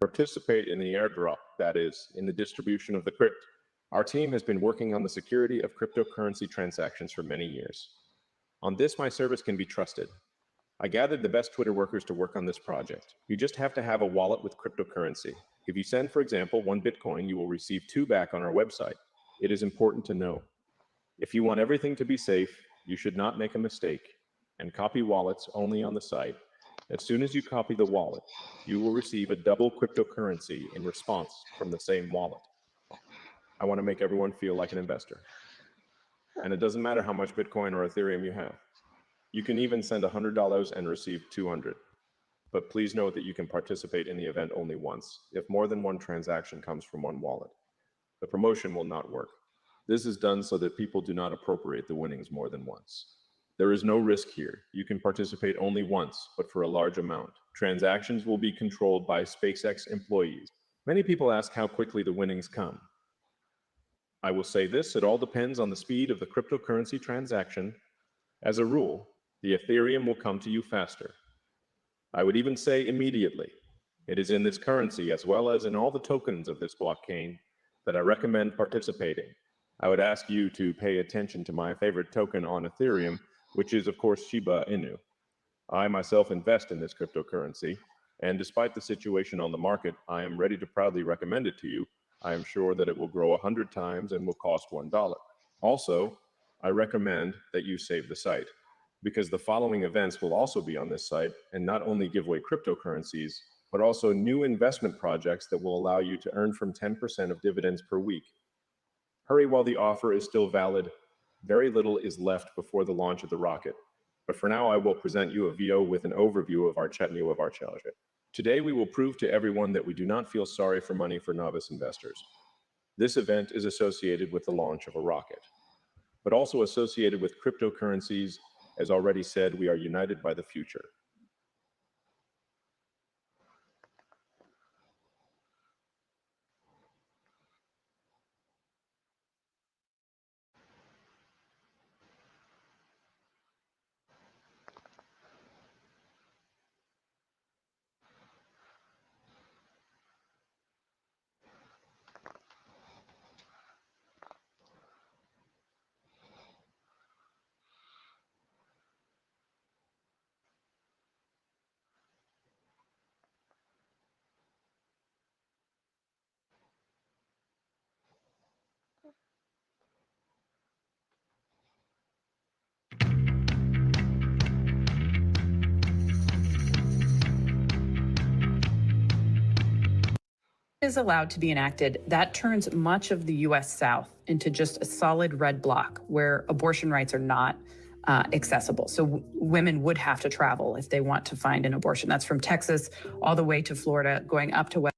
participate in the airdrop, that is, in the distribution of the crypt. Our team has been working on the security of cryptocurrency transactions for many years. On this, my service can be trusted. I gathered the best Twitter workers to work on this project. You just have to have a wallet with cryptocurrency. If you send, for example, 1 Bitcoin, you will receive 2 back on our website. It is important to know. If you want everything to be safe, you should not make a mistake and copy wallets only on the site. As soon as you copy the wallet, you will receive a double cryptocurrency in response from the same wallet. I want to make everyone feel like an investor. And it doesn't matter how much Bitcoin or Ethereum you have. You can even send $100 and receive 200. But please note that you can participate in the event only once, if more than one transaction comes from one wallet. The promotion will not work. This is done so that people do not appropriate the winnings more than once. There is no risk here. You can participate only once, but for a large amount. Transactions will be controlled by SpaceX employees. Many people ask how quickly the winnings come. I will say this, it all depends on the speed of the cryptocurrency transaction. As a rule, the Ethereum will come to you faster. I would even say immediately. It is in this currency, as well as in all the tokens of this blockchain, that I recommend participating. I would ask you to pay attention to my favorite token on Ethereum, which is, of course, Shiba Inu. I myself invest in this cryptocurrency, and despite the situation on the market, I am ready to proudly recommend it to you. I am sure that it will grow 100 times and will cost $1. Also, I recommend that you save the site, because the following events will also be on this site and not only give away cryptocurrencies, but also new investment projects that will allow you to earn from 10% of dividends per week. Hurry while the offer is still valid. Very little is left before the launch of the rocket. But for now, I will present you a video with an overview of our chutney of our challenge. Today, we will prove to everyone that we do not feel sorry for money for novice investors. This event is associated with the launch of a rocket, but also associated with cryptocurrencies. As already said, we are united by the future. Is allowed to be enacted, that turns much of the U.S. South into just a solid red block where abortion rights are not accessible. So women would have to travel if they want to find an abortion. That's from Texas all the way to Florida, going up to West.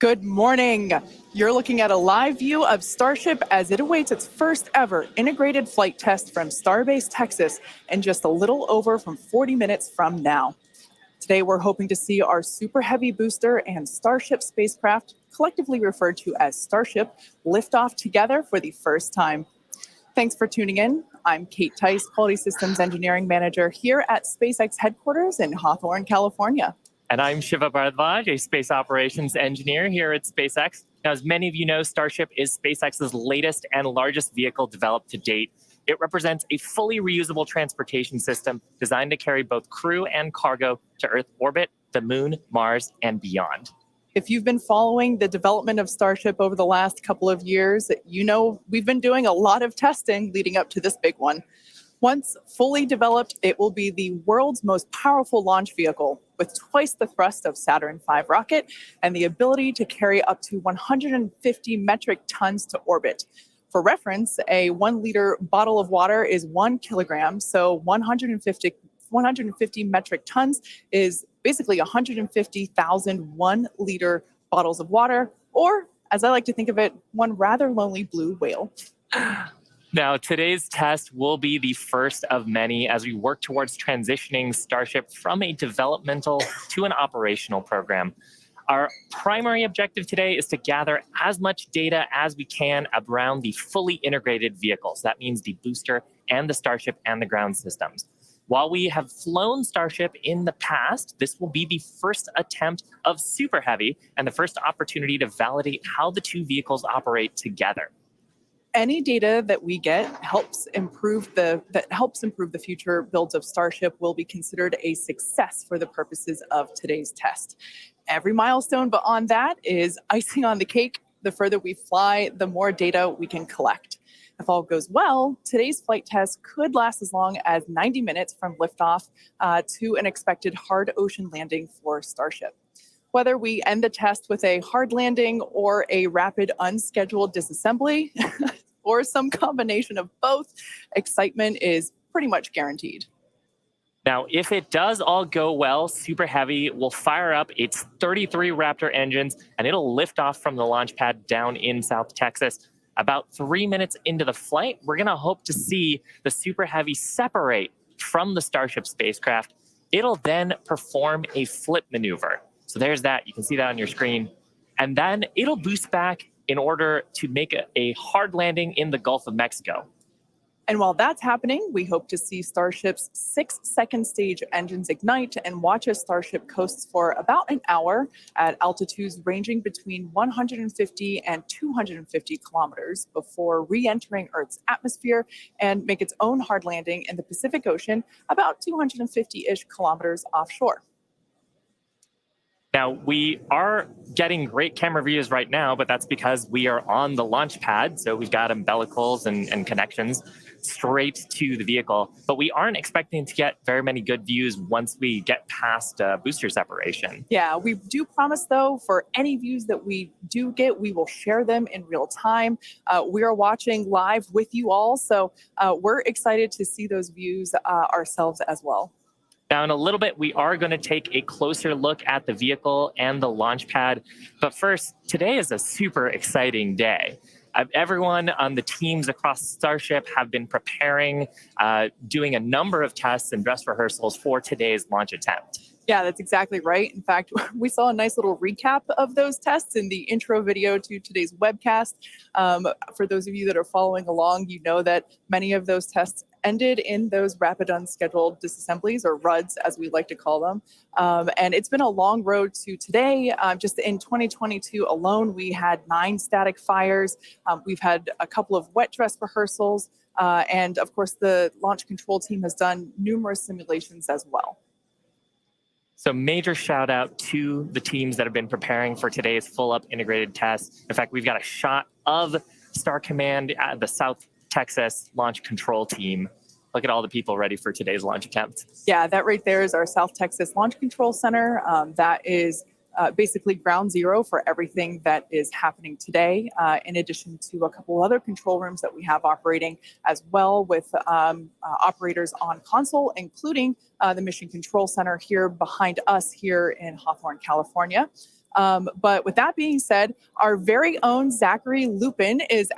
Good morning. You're looking at a live view of Starship as it awaits its first ever integrated flight test from Starbase, Texas, in just a little over from 40 minutes from now. Today, we're hoping to see our Super Heavy booster and Starship spacecraft, collectively referred to as Starship, lift off together for the first time. Thanks for tuning in. I'm Kate Tice, Quality Systems Engineering Manager here at SpaceX headquarters in Hawthorne, California. And I'm Shiva Bharadwaj, a space operations engineer here at SpaceX. Now, as many of you know, Starship is SpaceX's latest and largest vehicle developed to date. It represents a fully reusable transportation system designed to carry both crew and cargo to Earth orbit, the moon, Mars, and beyond. If you've been following the development of Starship over the last couple of years, you know we've been doing a lot of testing leading up to this big one. Once fully developed, it will be the world's most powerful launch vehicle with twice the thrust of Saturn V rocket and the ability to carry up to 150 metric tons to orbit. For reference, a 1 liter bottle of water is 1 kilogram, so 150 metric tons is basically 150,000 1 liter bottles of water, or as I like to think of it, one rather lonely blue whale. Now, today's test will be the first of many as we work towards transitioning Starship from a developmental to an operational program. Our primary objective today is to gather as much data as we can around the fully integrated vehicles. That means the booster and the Starship and the ground systems. While we have flown Starship in the past, this will be the first attempt of Super Heavy and the first opportunity to validate how the two vehicles operate together. Any data that we get helps improve the future builds of Starship will be considered a success for the purposes of today's test. Every milestone beyond that is icing on the cake. The further we fly, the more data we can collect. If all goes well, today's flight test could last as long as 90 minutes from liftoff to an expected hard ocean landing for Starship. Whether we end the test with a hard landing or a rapid unscheduled disassembly, or some combination of both, excitement is pretty much guaranteed. Now, if it does all go well, Super Heavy will fire up its 33 Raptor engines and it'll lift off from the launch pad down in South Texas. About 3 minutes into the flight, we're going to hope to see the Super Heavy separate from the Starship spacecraft. It'll then perform a flip maneuver. So there's that. You can see that on your screen. And then it'll boost back in order to make a hard landing in the Gulf of Mexico. And while that's happening, we hope to see Starship's 6 second stage engines ignite and watch as Starship coasts for about an hour at altitudes ranging between 150 and 250 kilometers before re-entering Earth's atmosphere and make its own hard landing in the Pacific Ocean about 250-ish kilometers offshore. Now, we are getting great camera views right now, but that's because we are on the launch pad. So we've got umbilicals and connections straight to the vehicle. But we aren't expecting to get very many good views once we get past booster separation. Yeah, we do promise, though, for any views that we do get, we will share them in real time. We are watching live with you all. So we're excited to see those views ourselves as well. Now, in a little bit, we are going to take a closer look at the vehicle and the launch pad. But first, today is a super exciting day. Everyone on the teams across Starship have been preparing, doing a number of tests and dress rehearsals for today's launch attempt. Yeah, that's exactly right. In fact, we saw a nice little recap of those tests in the intro video to today's webcast. For those of you that are following along, you know that many of those tests ended in those rapid unscheduled disassemblies, or RUDs as we like to call them. And it's been a long road to today. Just in 2022 alone, we had 9 static fires. We've had a couple of wet dress rehearsals. And of course, the launch control team has done numerous simulations as well. So major shout out to the teams that have been preparing for today's full up integrated test. In fact, we've got a shot of Star Command at the South Texas launch control team. Look at all the people ready for today's launch attempt. Yeah, that right there is our South Texas Launch Control Center. That is basically ground zero for everything that is happening today, in addition to a couple other control rooms that we have operating as well with operators on console, including the Mission Control Center here behind us here in Hawthorne, California. But with that being said, our very own Zachary Lupin is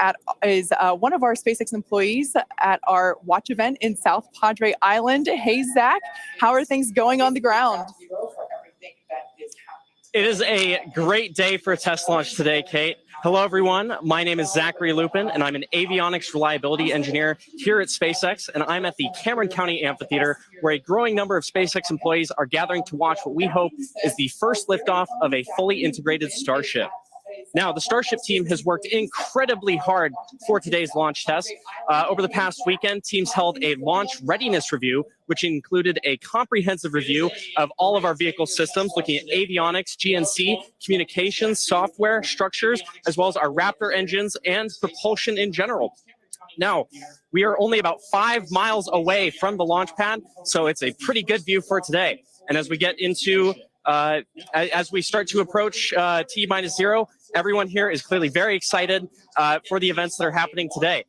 one of our SpaceX employees at our watch event in South Padre Island. Hey, Zach, how are things going on the ground? It is a great day for a test launch today, Kate. Hello, everyone. My name is Zachary Lupin, and I'm an avionics reliability engineer here at SpaceX, and I'm at the Cameron County Amphitheater, where a growing number of SpaceX employees are gathering to watch what we hope is the first liftoff of a fully integrated Starship. Now, the Starship team has worked incredibly hard for today's launch test. Over the past weekend, teams held a launch readiness review, which included a comprehensive review of all of our vehicle systems, looking at avionics, GNC, communications, software, structures, as well as our Raptor engines and propulsion in general. Now, we are only about 5 miles away from the launch pad, so it's a pretty good view for today. And as we get into as we start to approach T-0, everyone here is clearly very excited for the events that are happening today.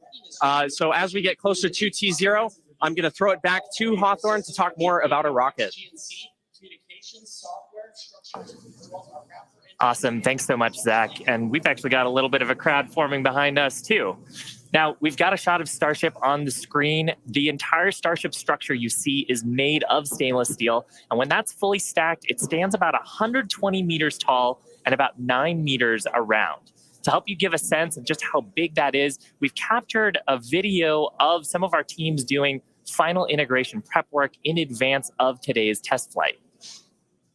So as we get closer to T-0, I'm going to throw it back to Hawthorne to talk more about a rocket. Awesome. Thanks so much, Zach. And we've actually got a little bit of a crowd forming behind us, too. Now, we've got a shot of Starship on the screen. The entire Starship structure you see is made of stainless steel. And when that's fully stacked, it stands about 120 meters tall and about 9 meters around. To help you give a sense of just how big that is, we've captured a video of some of our teams doing final integration prep work in advance of today's test flight.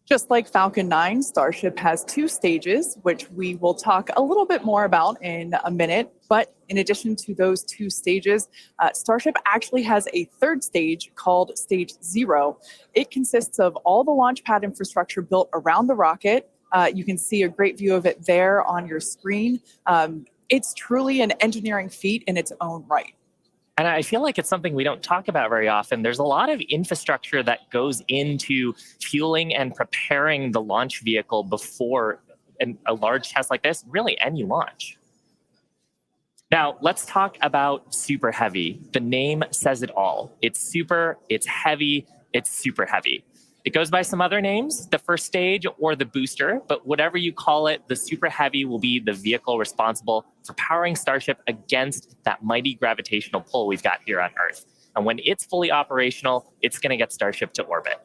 Just like Falcon 9, Starship has 2 stages, which we will talk a little bit more about in a minute. But in addition to those 2 stages, Starship actually has a 3rd stage called Stage 0. It consists of all the launch pad infrastructure built around the rocket. You can see a great view of it there on your screen. It's truly an engineering feat in its own right. And I feel like it's something we don't talk about very often. There's a lot of infrastructure that goes into fueling and preparing the launch vehicle before a large test like this, really any launch. Now, let's talk about Super Heavy. The name says it all. It's super, it's heavy, it's super heavy. It goes by some other names, the first stage or the booster, but whatever you call it, the Super Heavy will be the vehicle responsible for powering Starship against that mighty gravitational pull we've got here on Earth. And when it's fully operational, it's going to get Starship to orbit.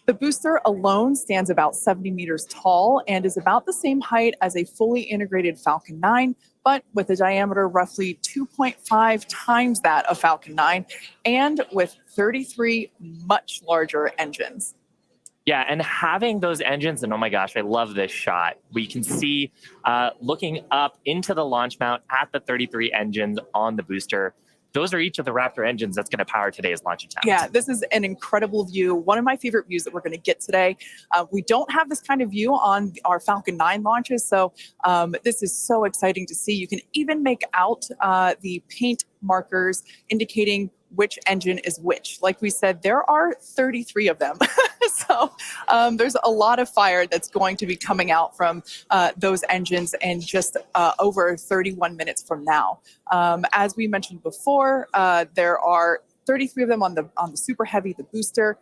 The booster alone stands about 70 meters tall and is about the same height as a fully integrated Falcon 9, but with a diameter roughly 2.5 times that of Falcon 9 and with 33 much larger engines. Yeah, and having those engines, and oh my gosh, I love this shot. We can see looking up into the launch mount at the 33 engines on the booster. Those are each of the Raptor engines that's going to power today's launch attempt. Yeah, this is an incredible view. One of my favorite views that we're going to get today. We don't have this kind of view on our Falcon 9 launches, so this is so exciting to see. You can even make out the paint markers indicating which engine is which. Like we said, there are 33 of them. So there's a lot of fire that's going to be coming out from those engines in just over 31 minutes from now. As we mentioned before, there are 33 of them on the Super Heavy, the booster,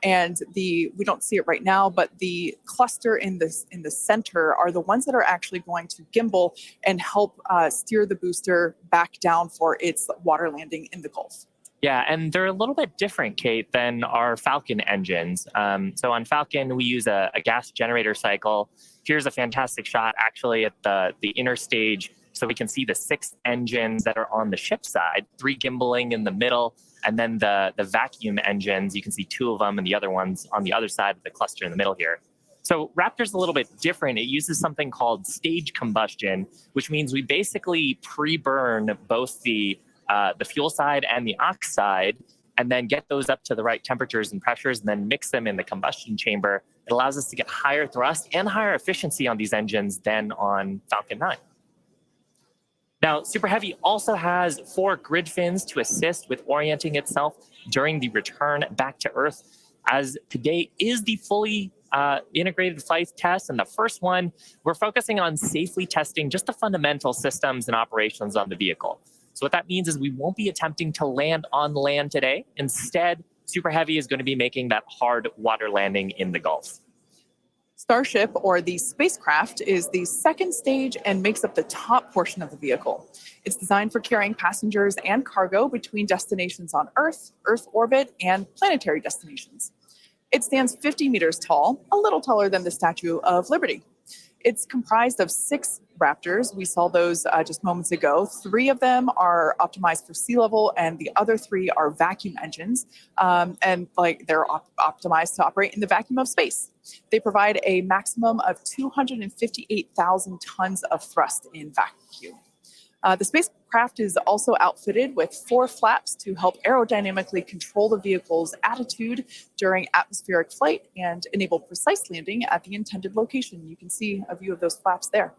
and we don't see it right now, but the cluster in the center are the ones that are actually going to gimbal and help steer the booster back down for its water landing in the Gulf. Yeah, and they're a little bit different, Kate, than our Falcon engines. So on Falcon, we use a gas generator cycle. Here's a fantastic shot, actually, at the inner stage, so we can see the 6 engines that are on the ship side, 3 gimbaling in the middle, and then the vacuum engines, you can see 2 of them, and the other ones on the other side of the cluster in the middle here. So Raptor's a little bit different. It uses something called stage combustion, which means we basically pre-burn both the fuel side and the ox side, and then get those up to the right temperatures and pressures, and then mix them in the combustion chamber. It allows us to get higher thrust and higher efficiency on these engines than on Falcon 9. Now, Super Heavy also has 4 grid fins to assist with orienting itself during the return back to Earth, as today is the fully integrated flight test. And the first one, we're focusing on safely testing just the fundamental systems and operations on the vehicle. So what that means is we won't be attempting to land on land today. Instead, Super Heavy is going to be making that hard water landing in the Gulf. Starship, or the spacecraft, is the second stage and makes up the top portion of the vehicle. It's designed for carrying passengers and cargo between destinations on Earth, Earth orbit, and planetary destinations. It stands 50 meters tall, a little taller than the Statue of Liberty. It's comprised of 6 Raptors. We saw those just moments ago. 3 of them are optimized for sea level, and the other 3 are vacuum engines. And they're optimized to operate in the vacuum of space. They provide a maximum of 258,000 tons of thrust in vacuum. The spacecraft is also outfitted with 4 flaps to help aerodynamically control the vehicle's attitude during atmospheric flight and enable precise landing at the intended location. You can see a view of those flaps there.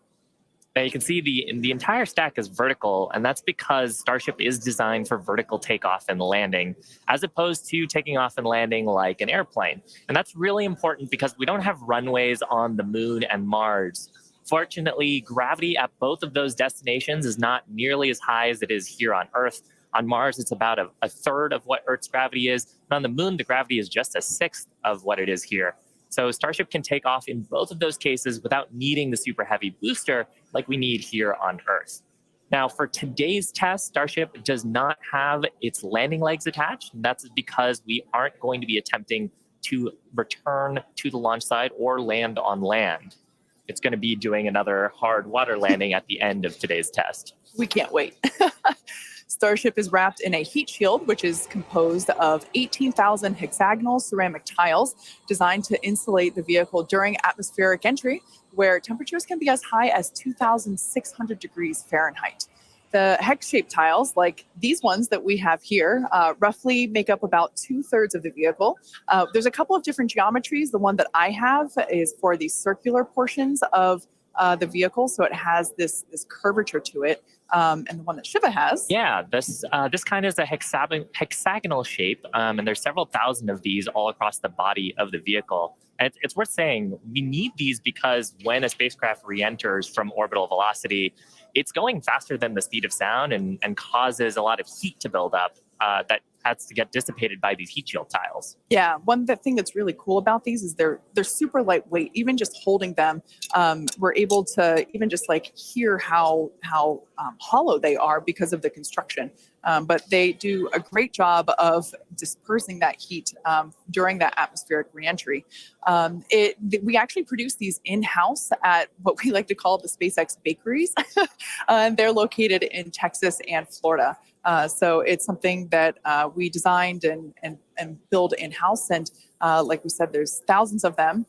Now you can see the entire stack is vertical, and that's because Starship is designed for vertical takeoff and landing, as opposed to taking off and landing like an airplane. And that's really important because we don't have runways on the Moon and Mars. Fortunately, gravity at both of those destinations is not nearly as high as it is here on Earth. On Mars, it's about a third of what Earth's gravity is. And on the Moon, the gravity is just a sixth of what it is here. So Starship can take off in both of those cases without needing the super heavy booster like we need here on Earth. Now, for today's test, Starship does not have its landing legs attached. And that's because we aren't going to be attempting to return to the launch site or land on land. It's going to be doing another hard water landing at the end of today's test. We can't wait. Starship is wrapped in a heat shield, which is composed of 18,000 hexagonal ceramic tiles designed to insulate the vehicle during atmospheric entry, where temperatures can be as high as 2,600 degrees Fahrenheit. The hex-shaped tiles, like these ones that we have here, roughly make up about 2/3 of the vehicle. There's a couple of different geometries. The one that I have is for the circular portions of the vehicle, so it has this curvature to it. And the one that Shiva has. Yeah, this kind is a hexagonal shape, and there's several thousand of these all across the body of the vehicle. And it's worth saying we need these because when a spacecraft re-enters from orbital velocity, it's going faster than the speed of sound and causes a lot of heat to build up that has to get dissipated by these heat shield tiles. Yeah, one thing that's really cool about these is they're super lightweight. Even just holding them, we're able to even just like hear how hollow they are because of the construction. But they do a great job of dispersing that heat during that atmospheric reentry. We actually produce these in-house at what we like to call the SpaceX bakeries. And they're located in Texas and Florida. So it's something that we designed and build in-house. And like we said, there's thousands of them.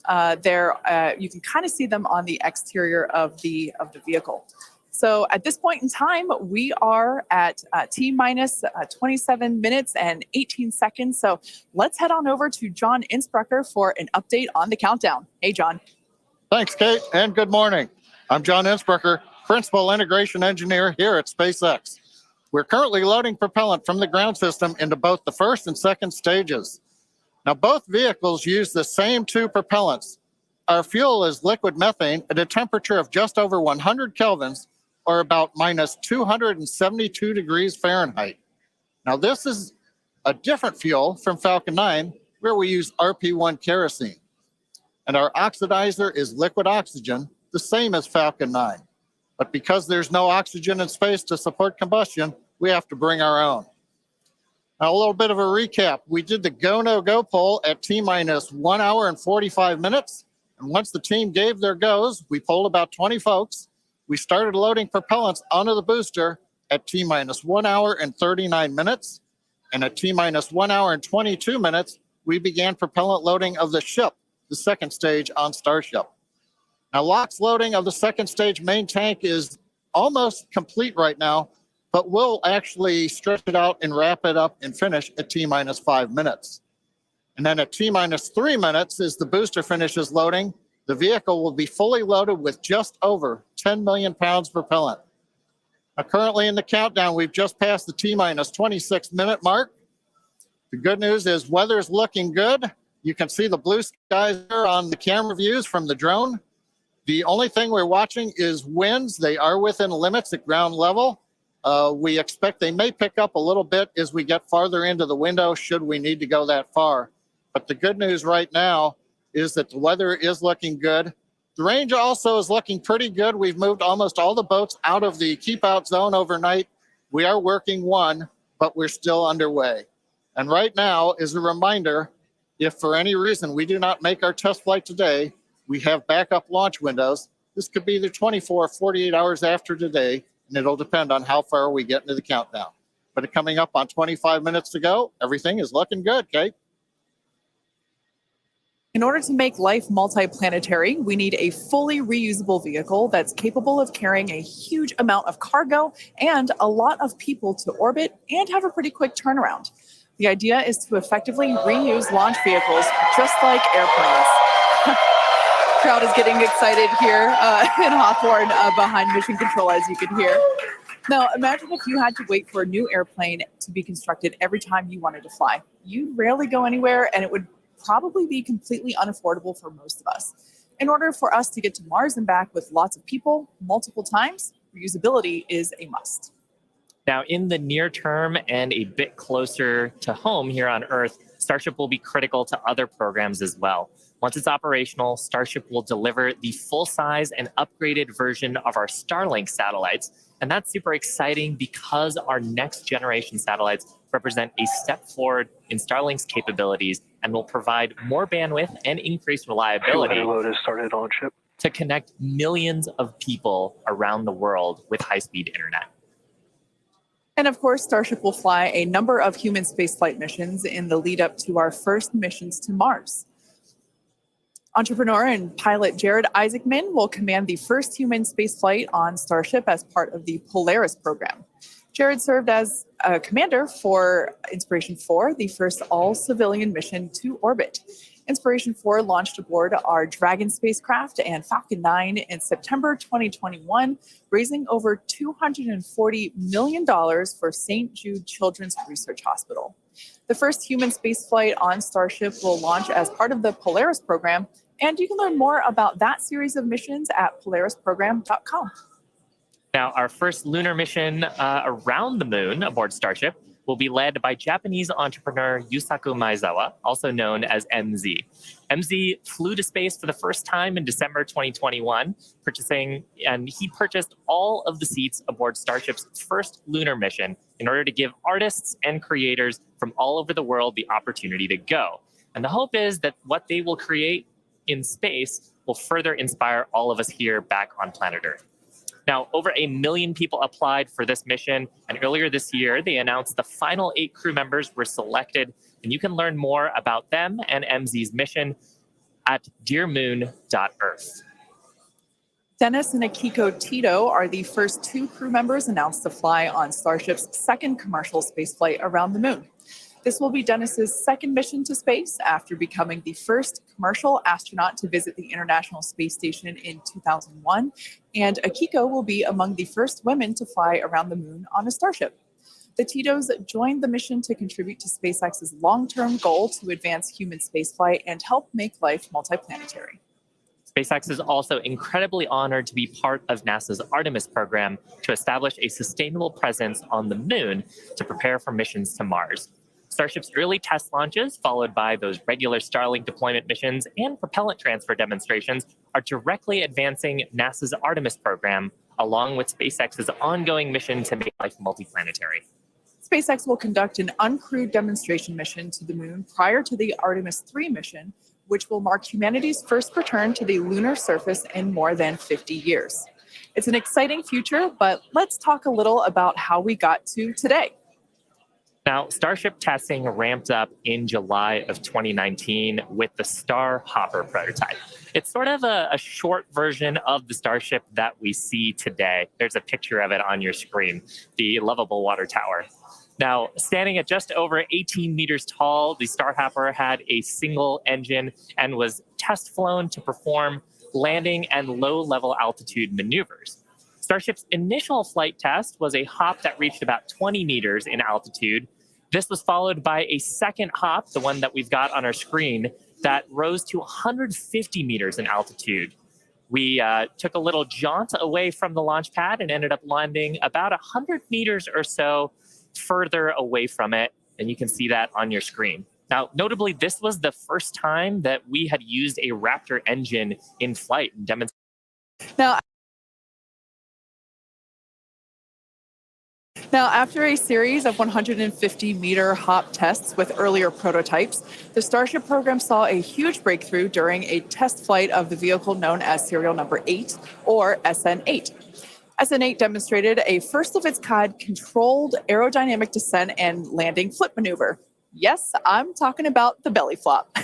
You can kind of see them on the exterior of the vehicle. So at this point in time, we are at T-minus 27 minutes and 18 seconds. So let's head on over to John Innsbrucker for an update on the countdown. Hey, John. Thanks, Kate, and good morning. I'm John Innsbrucker, Principal Integration Engineer here at SpaceX. We're currently loading propellant from the ground system into both the first and second stages. Now, both vehicles use the same 2 propellants. Our fuel is liquid methane at a temperature of just over 100 kelvins, or about minus 272 degrees Fahrenheit. Now, this is a different fuel from Falcon 9, where we use RP1 kerosene. And our oxidizer is liquid oxygen, the same as Falcon 9. But because there's no oxygen in space to support combustion, we have to bring our own. Now, a little bit of a recap. We did the go, no go poll at T-minus 1 hour and 45 minutes. And once the team gave their goes, we polled about 20 folks. We started loading propellants onto the booster at T-minus 1 hour and 39 minutes. And at T-minus 1 hour and 22 minutes, we began propellant loading of the ship, the second stage on Starship. Now, LOX loading of the second stage main tank is almost complete right now, but we'll actually stretch it out and wrap it up and finish at T-minus 5 minutes. And then at T-minus 3 minutes, as the booster finishes loading, the vehicle will be fully loaded with just over 10 million pounds propellant. Now, currently in the countdown, we've just passed the T-minus 26 minute mark. The good news is weather's looking good. You can see the blue skies there on the camera views from the drone. The only thing we're watching is winds. They are within limits at ground level. We expect they may pick up a little bit as we get farther into the window should we need to go that far. But the good news right now is that the weather is looking good. The range also is looking pretty good. We've moved almost all the boats out of the keep out zone overnight. We are working one, but we're still underway. And right now is a reminder, if for any reason we do not make our test flight today, we have backup launch windows. This could be either 24 or 48 hours after today, and it'll depend on how far we get into the countdown. But coming up on 25 minutes to go, everything is looking good, Kate. In order to make life multiplanetary, we need a fully reusable vehicle that's capable of carrying a huge amount of cargo and a lot of people to orbit and have a pretty quick turnaround. The idea is to effectively reuse launch vehicles just like airplanes. Crowd is getting excited here in Hawthorne behind Mission Control, as you can hear. Now, imagine if you had to wait for a new airplane to be constructed every time you wanted to fly. You'd rarely go anywhere, and it would probably be completely unaffordable for most of us. In order for us to get to Mars and back with lots of people multiple times, reusability is a must. Now, in the near term and a bit closer to home here on Earth, Starship will be critical to other programs as well. Once it's operational, Starship will deliver the full-size and upgraded version of our Starlink satellites. And that's super exciting because our next generation satellites represent a step forward in Starlink's capabilities and will provide more bandwidth and increased reliability to connect millions of people around the world with high-speed internet. And of course, Starship will fly a number of human spaceflight missions in the lead up to our first missions to Mars. Entrepreneur and pilot Jared Isaacman will command the first human spaceflight on Starship as part of the Polaris program. Jared served as a commander for Inspiration 4, the first all-civilian mission to orbit. Inspiration 4 launched aboard our Dragon spacecraft and Falcon 9 in September 2021, raising over $240 million for St. Jude Children's Research Hospital. The first human spaceflight on Starship will launch as part of the Polaris program, and you can learn more about that series of missions at polarisprogram.com. Now, our first lunar mission around the moon aboard Starship will be led by Japanese entrepreneur Yusaku Maezawa, also known as MZ. MZ flew to space for the first time in December 2021, and he purchased all of the seats aboard Starship's first lunar mission in order to give artists and creators from all over the world the opportunity to go. And the hope is that what they will create in space will further inspire all of us here back on planet Earth. Now, over 1 million people applied for this mission, and earlier this year, they announced the final 8 crew members were selected, and you can learn more about them and MZ's mission at dearmoon.earth. Dennis and Akiko Tito are the first 2 crew members announced to fly on Starship's second commercial spaceflight around the moon. This will be Dennis's second mission to space after becoming the first commercial astronaut to visit the International Space Station in 2001, and Akiko will be among the first women to fly around the moon on a Starship. The Titos joined the mission to contribute to SpaceX's long-term goal to advance human spaceflight and help make life multiplanetary. SpaceX is also incredibly honored to be part of NASA's Artemis program to establish a sustainable presence on the moon to prepare for missions to Mars. Starship's early test launches, followed by those regular Starlink deployment missions and propellant transfer demonstrations, are directly advancing NASA's Artemis program, along with SpaceX's ongoing mission to make life multiplanetary. SpaceX will conduct an uncrewed demonstration mission to the moon prior to the Artemis 3 mission, which will mark humanity's first return to the lunar surface in more than 50 years. It's an exciting future, but let's talk a little about how we got to today. Now, Starship testing ramped up in July of 2019 with the Star Hopper prototype. It's sort of a short version of the Starship that we see today. There's a picture of it on your screen, the lovable water tower. Now, standing at just over 18 meters tall, the Star Hopper had a single engine and was test flown to perform landing and low-level altitude maneuvers. Starship's initial flight test was a hop that reached about 20 meters in altitude. This was followed by a second hop, the one that we've got on our screen, that rose to 150 meters in altitude. We took a little jaunt away from the launch pad and ended up landing about 100 meters or so further away from it, and you can see that on your screen. Now, notably, this was the first time that we had used a Raptor engine in flight and demonstrated. Now, after a series of 150-meter hop tests with earlier prototypes, the Starship program saw a huge breakthrough during a test flight of the vehicle known as serial number 8, or SN8. SN8 demonstrated a first-of-its-kind controlled aerodynamic descent and landing flip maneuver. Yes, I'm talking about the belly flop.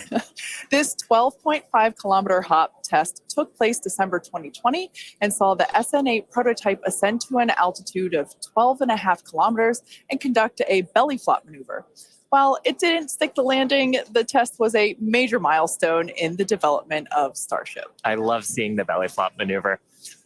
This 12.5-kilometer hop test took place December 2020 and saw the SN8 prototype ascend to an altitude of 12.5 kilometers and conduct a belly flop maneuver. While it didn't stick the landing, the test was a major milestone in the development of Starship. I love seeing the belly flop maneuver.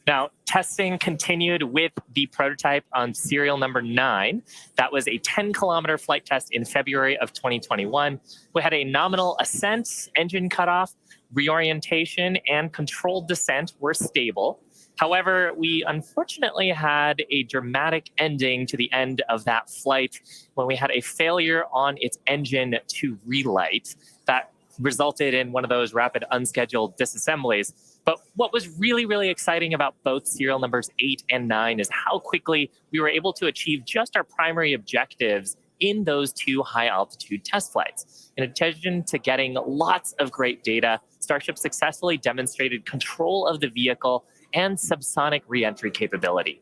Now, testing continued with the prototype on serial number 9. That was a 10-kilometer flight test in February of 2021. We had a nominal ascent, engine cutoff, reorientation, and controlled descent were stable. However, we unfortunately had a dramatic ending to the end of that flight when we had a failure on its engine to relight. That resulted in one of those rapid unscheduled disassemblies. But what was really, really exciting about both serial numbers 8 and 9 is how quickly we were able to achieve just our primary objectives in those 2 high-altitude test flights. In addition to getting lots of great data, Starship successfully demonstrated control of the vehicle and subsonic re-entry capability.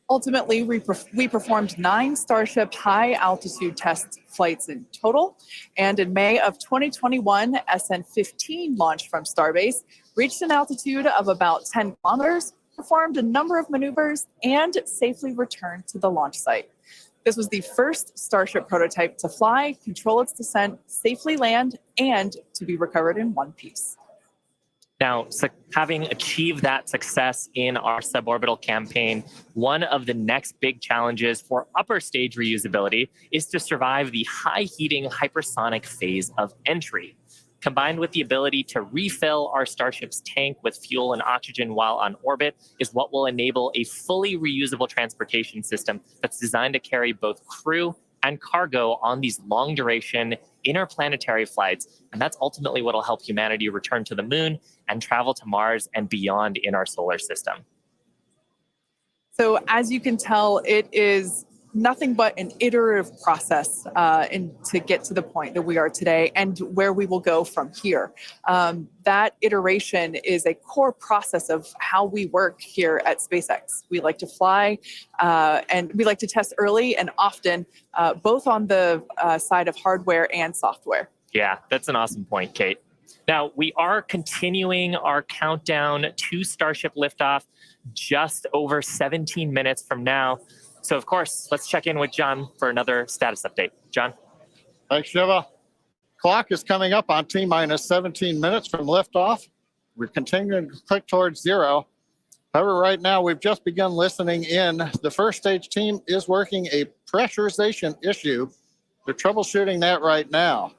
Ultimately, we performed 9 Starship high-altitude test flights in total, and in May of 2021, SN15 launched from Starbase, reached an altitude of about 10 kilometers, performed a number of maneuvers, and safely returned to the launch site. This was the first Starship prototype to fly, control its descent, safely land, and to be recovered in one piece. Now, having achieved that success in our suborbital campaign, one of the next big challenges for upper stage reusability is to survive the high heating hypersonic phase of entry. Combined with the ability to refill our Starship's tank with fuel and oxygen while on orbit is what will enable a fully reusable transportation system that's designed to carry both crew and cargo on these long-duration interplanetary flights. And that's ultimately what will help humanity return to the moon and travel to Mars and beyond in our solar system. So as you can tell, it is nothing but an iterative process to get to the point that we are today and where we will go from here. That iteration is a core process of how we work here at SpaceX. We like to fly and we like to test early and often, both on the side of hardware and software. Yeah, that's an awesome point, Kate. Now, we are continuing our countdown to Starship liftoff just over 17 minutes from now. So, of course, let's check in with John for another status update. John? Thanks, Shiva. Clock is coming up on T-minus 17 minutes from liftoff. We're continuing to click towards 0. However, right now, we've just begun listening in. The first stage team is working a pressurization issue. They're troubleshooting that right now.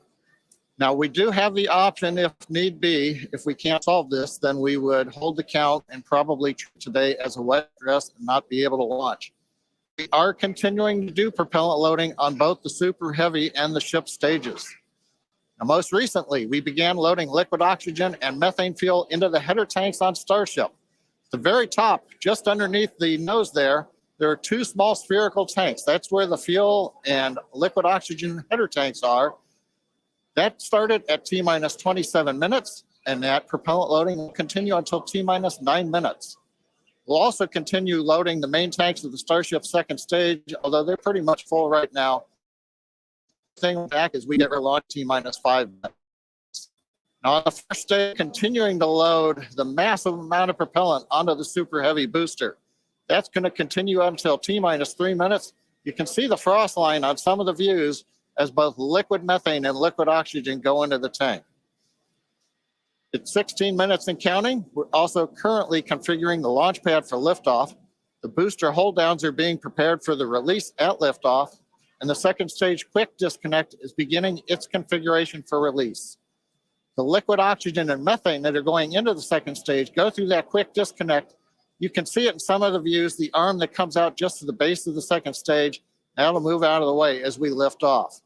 Now, we do have the option, if need be, if we can't solve this, then we would hold the count and probably treat today as a wet dress and not be able to launch. We are continuing to do propellant loading on both the Super Heavy and the ship stages. Now, most recently, we began loading liquid oxygen and methane fuel into the header tanks on Starship. At the very top, just underneath the nose there are 2 small spherical tanks. That's where the fuel and liquid oxygen header tanks are. That started at T-minus 27 minutes, and that propellant loading will continue until T-minus 9 minutes. We'll also continue loading the main tanks of the Starship second stage, although they're pretty much full right now. The thing back is we never launched T-minus 5 minutes. Now on the first stage, continuing to load the massive amount of propellant onto the Super Heavy booster. That's going to continue until T-minus 3 minutes. You can see the frost line on some of the views as both liquid methane and liquid oxygen go into the tank. It's 16 minutes and counting. We're also currently configuring the launch pad for liftoff. The booster hold downs are being prepared for the release at liftoff, and the second stage quick disconnect is beginning its configuration for release. The liquid oxygen and methane that are going into the second stage go through that quick disconnect. You can see it in some of the views, the arm that comes out just to the base of the second stage. That'll move out of the way as we lift off.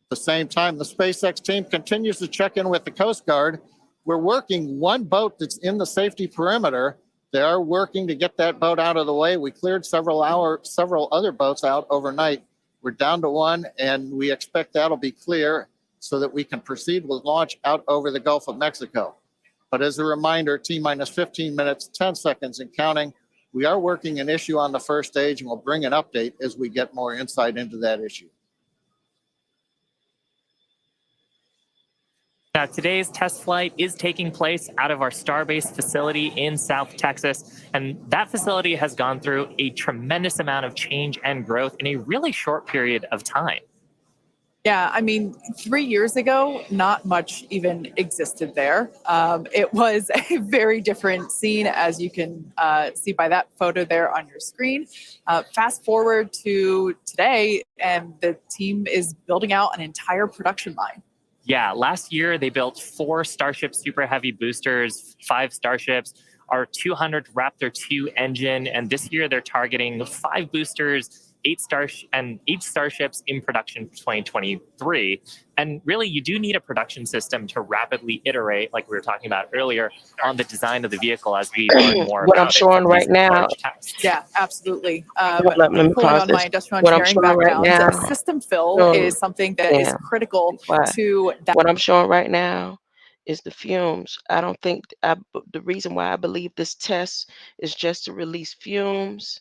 At the same time, the SpaceX team continues to check in with the Coast Guard. We're working one boat that's in the safety perimeter. They are working to get that boat out of the way. We cleared several other boats out overnight. We're down to one, and we expect that'll be clear so that we can proceed with launch out over the Gulf of Mexico. But as a reminder, T-minus 15 minutes, 10 seconds and counting. We are working an issue on the first stage, and we'll bring an update as we get more insight into that issue. Now, today's test flight is taking place out of our Starbase facility in South Texas, and that facility has gone through a tremendous amount of change and growth in a really short period of time. Yeah, I mean, 3 years ago, not much even existed there. It was a very different scene, as you can see by that photo there on your screen. Fast forward to today, and the team is building out an entire production line. Yeah, last year they built 4 Starship Super Heavy boosters, 5 Starships, our 200 Raptor 2 engine, and this year they're targeting 5 boosters, 8 Starships in production for 2023. And really, you do need a production system to rapidly iterate, like we were talking about earlier, on the design of the vehicle as we learn more What about I'm showing right now. Yeah, absolutely. Let me Pulling pause on this. my industrial What I'm engineering showing right background, now. system fill is something that is critical to that. What I'm showing right now is the fumes. I don't think the reason why I believe this test is just to release fumes,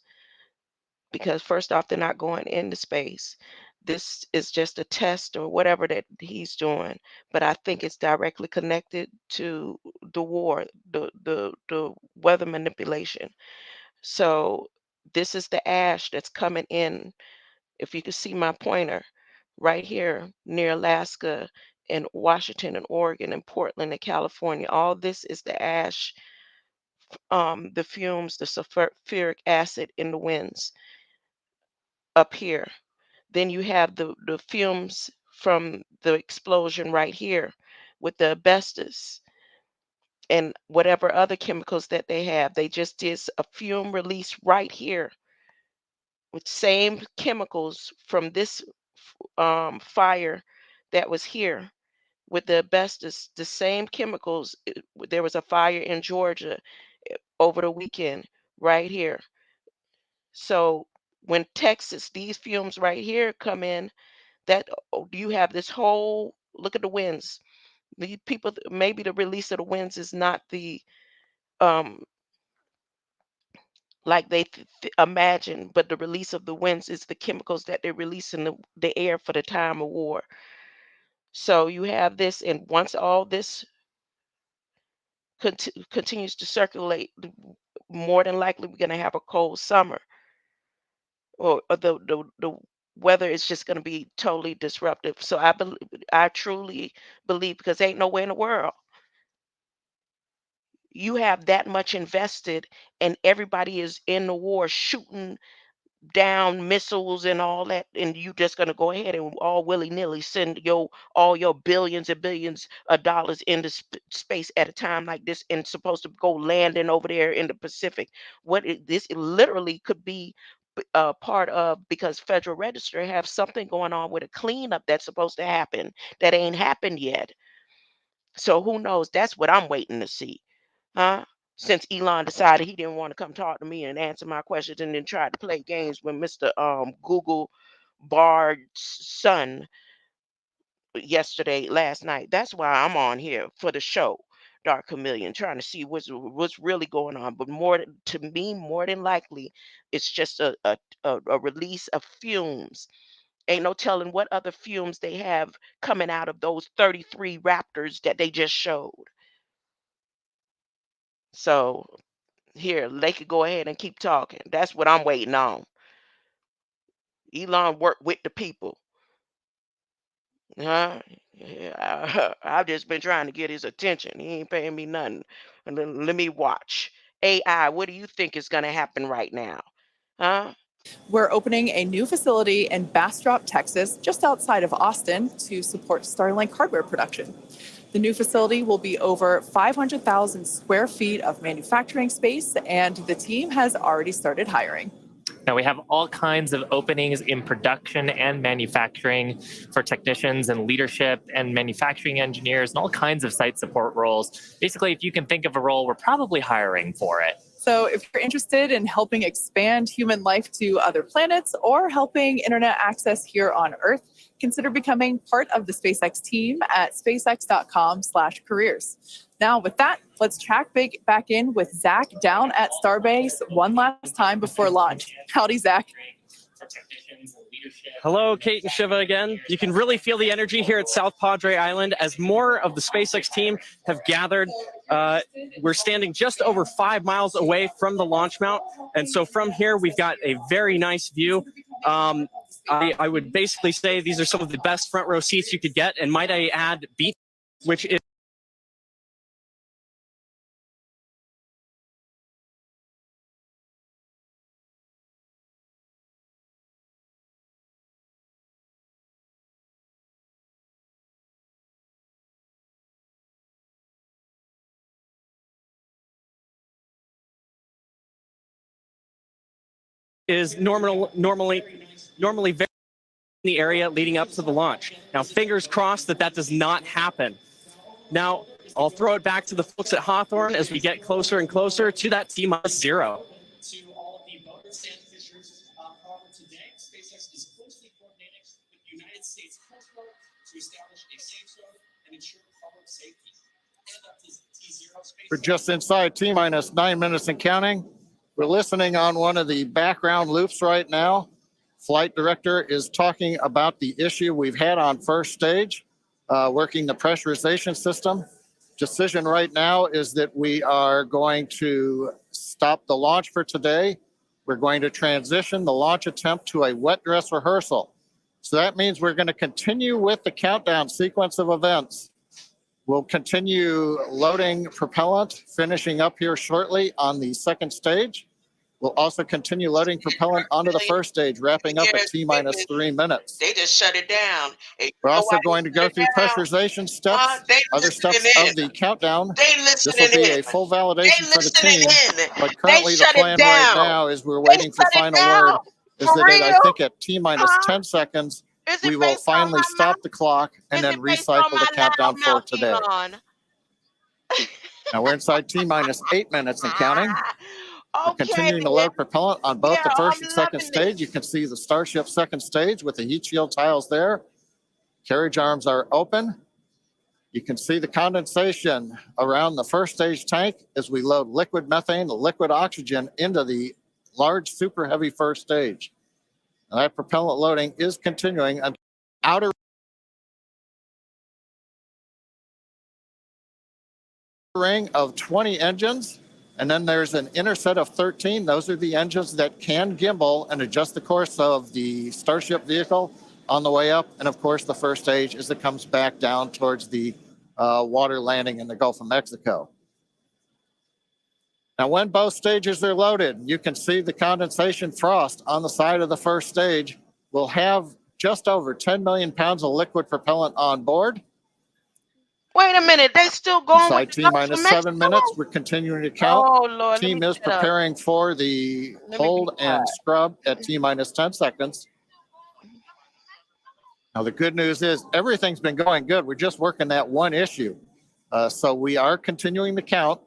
because first off, they're not going into space. This is just a test or whatever that he's doing, but I think it's directly connected to the war, the weather manipulation. So this is the ash that's coming in. If you can see my pointer right here near Alaska and Washington and Oregon and Portland and California, all this is the ash, the fumes, the sulfuric acid in the winds up here. Then you have the fumes from the explosion right here with the asbestos and whatever other chemicals that they have. They just did a fume release right here with same chemicals from this fire that was here with the asbestos, the same chemicals. There was a fire in Georgia over the weekend right here. So when Texas, these fumes right here come in, that you have this whole, look at the winds. The people, maybe the release of the winds is not the um like they imagine, but the release of the winds is the chemicals that they release in the air for the time of war. So you have this, and once all this continues to circulate, more than likely we're going to have a cold summer, or the weather is just going to be totally disruptive. So I truly believe, because ain't nowhere in the world you have that much invested, and everybody is in the war shooting down missiles and all that, and you just going to go ahead and all willy-nilly send all your billions and billions of dollars into space at a time like this, and supposed to go landing over there in the Pacific. This literally could be part of, because Federal Register have something going on with a cleanup that's supposed to happen that ain't happened yet. So who knows? That's what I'm waiting to see. Huh? Since Elon decided he didn't want to come talk to me and answer my questions, and then tried to play games with Mr. Google Bard's son last night. That's why I'm on here for the show, Dark Chameleon, trying to see what's really going on. But more than likely, it's just a release of fumes. Ain't no telling what other fumes they have coming out of those 33 Raptors that they just showed. So here, they could go ahead and keep talking. That's what I'm waiting on. Elon worked with the people. Huh? Yeah, I've just been trying to get his attention. He ain't paying me nothing. And then let me watch. AI, what do you think is going to happen right now? Huh? We're opening a new facility in Bastrop, Texas, just outside of Austin, to support Starlink hardware production. The new facility will be over 500,000 square feet of manufacturing space, and the team has already started hiring. Now, we have all kinds of openings in production and manufacturing for technicians and leadership and manufacturing engineers and all kinds of site support roles. Basically, if you can think of a role, we're probably hiring for it. So if you're interested in helping expand human life to other planets or helping internet access here on Earth, consider becoming part of the SpaceX team at spacex.com/careers. Now, with that, let's check back in with Zach down at Starbase one last time before launch. Howdy, Zach. Hello, Kate and Shiva again. You can really feel the energy here at South Padre Island as more of the SpaceX team have gathered. We're standing just over 5 miles away from the launch mount. And so from here, we've got a very nice view. I would basically say these are some of the best front row seats you could get. And might I add, Beat, which is normally very in the area leading up to the launch. Now, fingers crossed that does not happen. Now, I'll throw it back to the folks at Hawthorne as we get closer and closer to that T-0. To all of the voters and officials, today, SpaceX is closely coordinating with the United States Coast Guard to establish a safe zone and ensure public safety. And up to T-0 space. We're just inside T-minus 9 minutes and counting. We're listening on one of the background loops right now. Flight director is talking about the issue we've had on first stage, working the pressurization system. Decision right now is that we are going to stop the launch for today. We're going to transition the launch attempt to a wet dress rehearsal. So that means we're going to continue with the countdown sequence of events. We'll continue loading propellant, finishing up here shortly on the second stage. We'll also continue loading propellant onto the first stage, wrapping up at T-minus 3 minutes. They just shut it down. We're also going to go through pressurization steps, other steps of the countdown. This will be a full validation for the team, but currently the plan right now is we're waiting for final word, is that I think at T-minus 10 seconds, we will finally stop the clock and then recycle the countdown for today. Now we're inside T-minus 8 minutes and counting. We're continuing to load propellant on both the first and second stage. You can see the Starship second stage with the heat shield tiles there. Carriage arms are open. You can see the condensation around the first stage tank as we load liquid methane, the liquid oxygen into the large super heavy first stage. And that propellant loading is continuing until outer ring of 20 engines. And then there's an inner set of 13. Those are the engines that can gimbal and adjust the course of the Starship vehicle on the way up. And of course, the first stage as it comes back down towards the water landing in the Gulf of Mexico. Now, when both stages are loaded, you can see the condensation frost on the side of the first stage. We'll have just over 10 million pounds of liquid propellant on board. Wait a minute, they still going inside T-minus 7 minutes. We're continuing to count. Oh, Lord, Team is preparing for the hold and scrub at T-minus 10 seconds. Now, the good news is everything's been going good. We're just working that one issue. So we are continuing to count.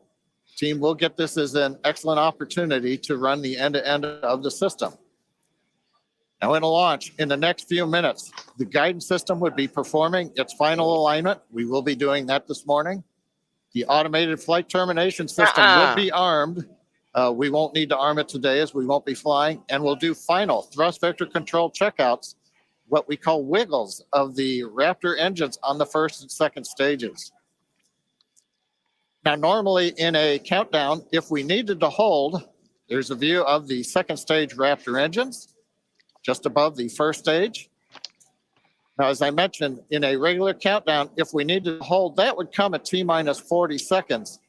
Team will get this as an excellent opportunity to run the end-to-end of the system. Now, in a launch, in the next few minutes, the guidance system would be performing its final alignment. We will be doing that this morning. The automated flight termination system would be armed. We won't need to arm it today as we won't be flying. And we'll do final thrust vector control checkouts, what we call wiggles of the Raptor engines on the first and second stages. Now, normally in a countdown, if we needed to hold, there's a view of the second stage Raptor engines just above the first stage. Now, as I mentioned, in a regular countdown, if we needed to hold, that would come at T-minus 40 seconds.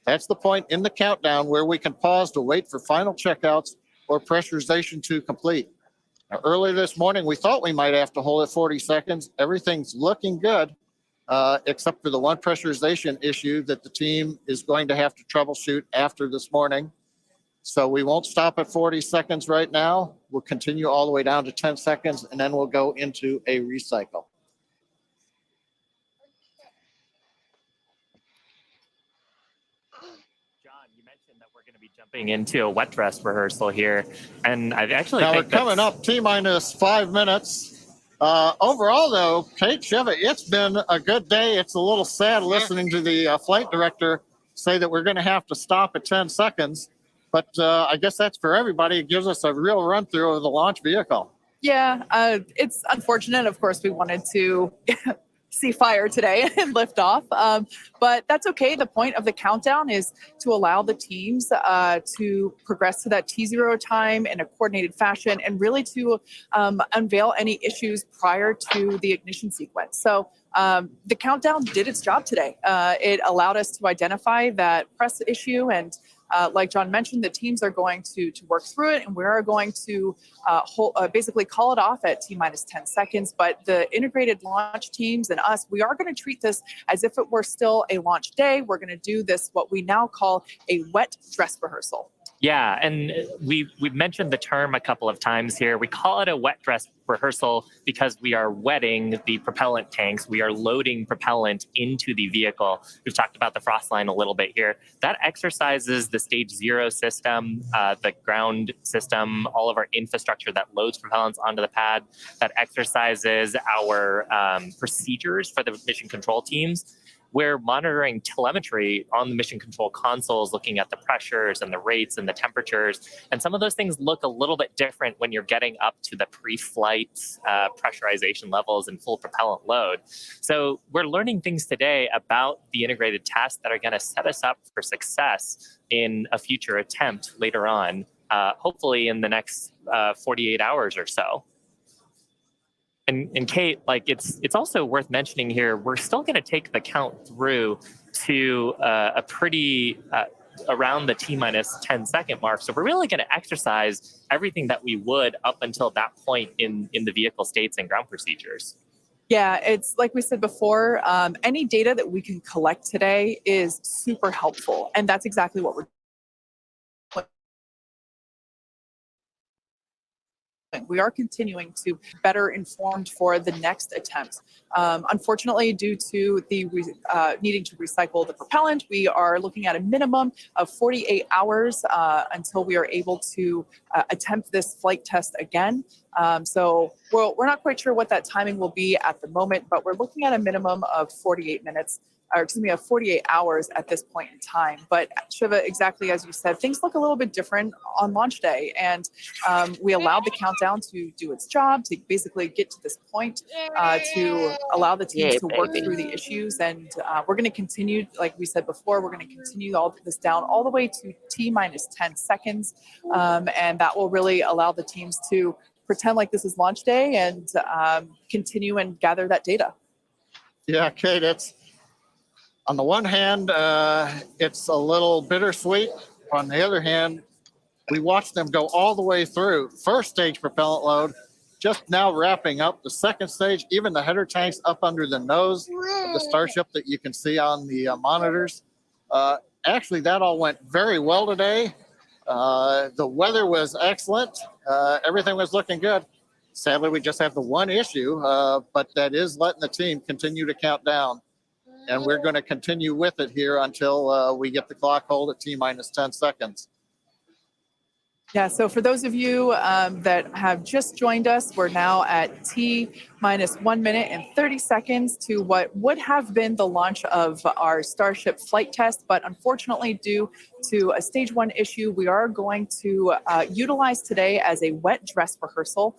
That's the point in the countdown where we can pause to wait for final checkouts or pressurization to complete. Now, earlier this morning, we thought we might have to hold at 40 seconds. Everything's looking good, except for the one pressurization issue that the team is going to have to troubleshoot after this morning. So we won't stop at 40 seconds right now. We'll continue all the way down to 10 seconds, and then we'll go into a recycle. John, you mentioned that we're going to be jumping into a wet dress rehearsal here, and I actually Now we're think coming up T-minus 5 minutes. Overall, though, Kate, Shiva, it's been a good day. It's a little sad listening to the flight director say that we're going to have to stop at 10 seconds. But I guess that's for everybody. It gives us a real run through of the launch vehicle. Yeah, it's unfortunate. Of course, we wanted to see fire today and lift off, but that's okay. The point of the countdown is to allow the teams to progress to that T0 time in a coordinated fashion, and really to unveil any issues prior to the ignition sequence. So the countdown did its job today. It allowed us to identify that press issue, and like John mentioned, the teams are going to work through it, and we are going to basically call it off at T-minus 10 seconds. But the integrated launch teams and us, we are going to treat this as if it were still a launch day. We're going to do this, what we now call a wet dress rehearsal. Yeah, and we've mentioned the term a couple of times here. We call it a wet dress rehearsal because we are wetting the propellant tanks. We are loading propellant into the vehicle. We've talked about the frost line a little bit here. That exercises the stage 0 system, the ground system, all of our infrastructure that loads propellants onto the pad. That exercises our procedures for the mission control teams. We're monitoring telemetry on the mission control consoles, looking at the pressures and the rates and the temperatures. And some of those things look a little bit different when you're getting up to the pre-flight pressurization levels and full propellant load. So we're learning things today about the integrated tests that are going to set us up for success in a future attempt later on, hopefully in the next 48 hours or so. And Kate, like it's also worth mentioning here, we're still going to take the count through to a pretty around the T-minus 10 second mark. So we're really going to exercise everything that we would up until that point in the vehicle states and ground procedures. Yeah, it's like we said before, any data that we can collect today is super helpful. And that's exactly what we're doing. We are continuing to better informed for the next attempt. Unfortunately, due to the needing to recycle the propellant, we are looking at a minimum of 48 hours until we are able to attempt this flight test again. So we're not quite sure what that timing will be at the moment, but we're looking at a minimum of 48 minutes. Or excuse me, of 48 hours at this point in time. But Shiva, exactly as you said, things look a little bit different on launch day. And we allowed the countdown to do its job, to basically get to this point, to allow the teams to work through the issues. And we're going to continue, like we said before, we're going to continue all this down all the way to T-minus 10 seconds. And that will really allow the teams to pretend like this is launch day and continue and gather that data. Yeah, Kate, it's on the one hand, it's a little bittersweet. On the other hand, we watched them go all the way through. First stage propellant load, just now wrapping up. The second stage, even the header tanks up under the nose of the Starship that you can see on the monitors. Actually, that all went very well today. The weather was excellent. Everything was looking good. Sadly, we just have the one issue, but that is letting the team continue to count down. And we're going to continue with it here until we get the clock hold at T-minus 10 seconds. Yeah, so for those of you that have just joined us, we're now at T-minus 1 minute and 30 seconds to what would have been the launch of our Starship flight test. But unfortunately, due to a stage 1 issue, we are going to utilize today as a wet dress rehearsal.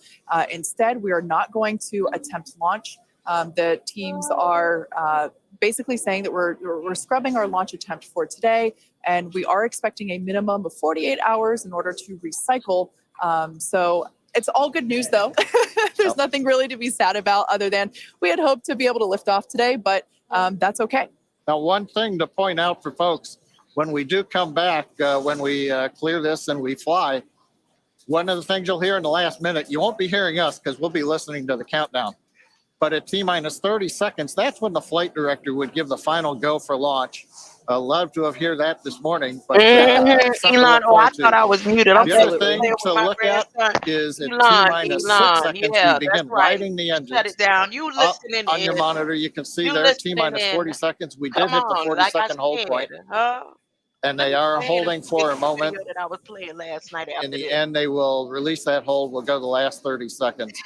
Instead, we are not going to attempt launch. The teams are basically saying that we're scrubbing our launch attempt for today, and we are expecting a minimum of 48 hours in order to recycle. So it's all good news, though. There's nothing really to be sad about other than we had hoped to be able to lift off today, but that's okay. Now, one thing to point out for folks, when we do come back, when we clear this and we fly, one of the things you'll hear in the last minute, you won't be hearing us because we'll be listening to the countdown. But at T-minus 30 seconds, that's when the flight director would give the final go for launch. Love to have heard that this morning, but something to Elon, look oh, I forward thought to. I was muted. I'm The other Absolutely. thing to look at is at T Elon, minus 6 Elon, seconds, yeah, we begin that's right. riding the Shut engines. it down. You listening On your in. monitor, you can see You there T listening minus in. 40 seconds. We did Come hit the on, 40 like I second hold point, said, huh? and Let they me are go ahead and holding for a forget the moment. video that I was playing last night after In the this. end, they will release that hold. We'll go the last 30 seconds.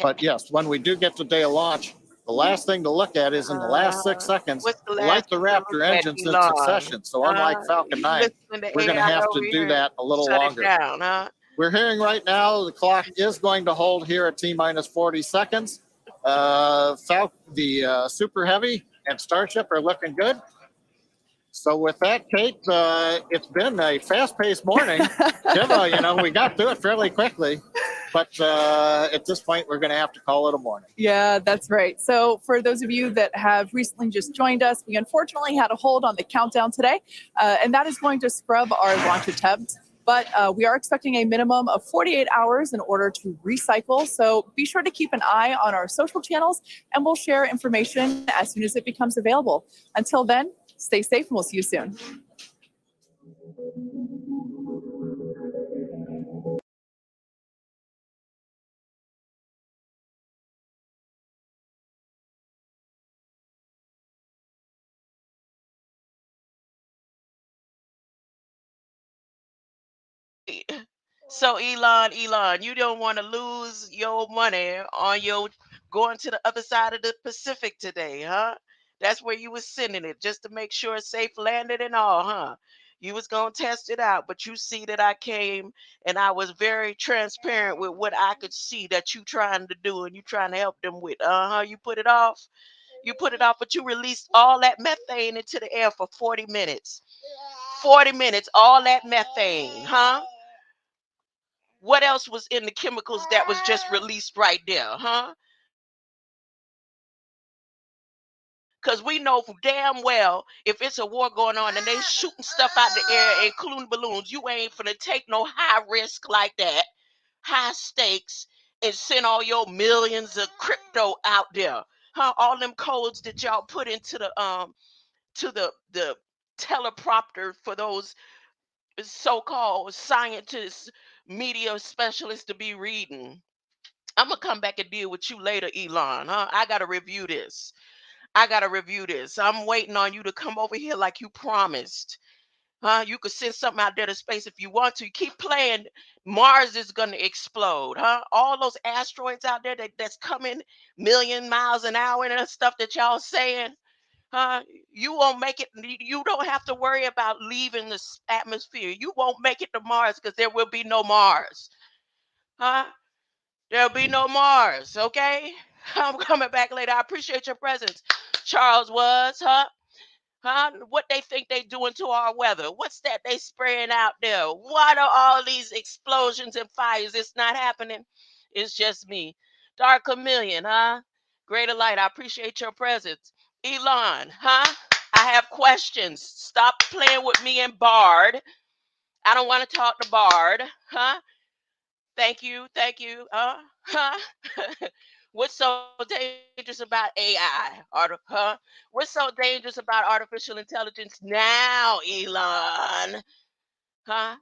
But yes, when we do get to day of launch, the last thing to look at is in the last 6 seconds, What's the light last the thing to look Raptor at, engines in Elon? succession. So unlike Falcon You 9, listening to we're going to AI have over to do here? that a little Shut longer. it down, huh? We're hearing right now the clock is going to hold here at T minus 40 seconds. The Super Heavy and Starship are looking good. So with that, Kate, it's been a fast-paced morning. We got through it fairly quickly. But at this point, we're going to have to call it a morning. Yeah, that's right. So for those of you that have recently just joined us, we unfortunately had a hold on the countdown today, and that is going to scrub our launch attempts. But we are expecting a minimum of 48 hours in order to recycle. So be sure to keep an eye on our social channels, and we'll share information as soon as it becomes available. Until then, stay safe, and we'll see you soon. So Elon, you don't want to lose your money on your going to the other side of the Pacific today, huh? That's where you was sending it just to make sure it's safe landed and all, huh? You was gonna test it out, but you see that I came and I was very transparent with what I could see that you trying to do and you trying to help them with. You put it off. You put it off, but you released all that methane into the air for 40 minutes. 40 minutes, all that methane, huh? What else was in the chemicals that was just released right there, huh? Because we know damn well if it's a war going on and they shooting stuff out the air, including balloons, you ain't finna take no high risk like that, high stakes, and send all your millions of crypto out there, huh? All them codes that y'all put into the teleprompter for those so-called scientists, media specialists to be reading. I'm gonna come back and deal with you later, Elon. Huh? I gotta review this. I'm waiting on you to come over here like you promised. Huh? You could send something out there to space if you want to. Keep playing. Mars is gonna explode. Huh? All those asteroids out there that's coming million miles an hour and that stuff that y'all saying. Huh? You won't make it. You don't have to worry about leaving the atmosphere. You won't make it to Mars because there will be no Mars. Huh? There'll be no Mars, okay? I'm coming back later. I appreciate your presence. Charles was, huh? Huh? What they think they doing to our weather? What's that they spraying out there? What are all these explosions and fires? It's not happening. It's just me. Dark Chameleon, huh? Greater Light, I appreciate your presence. Elon, huh? I have questions. Stop playing with me and Bard. I don't want to talk to Bard, huh? Thank you. Huh? What's so dangerous about AI? Huh? What's so dangerous about artificial intelligence now, Elon? Huh?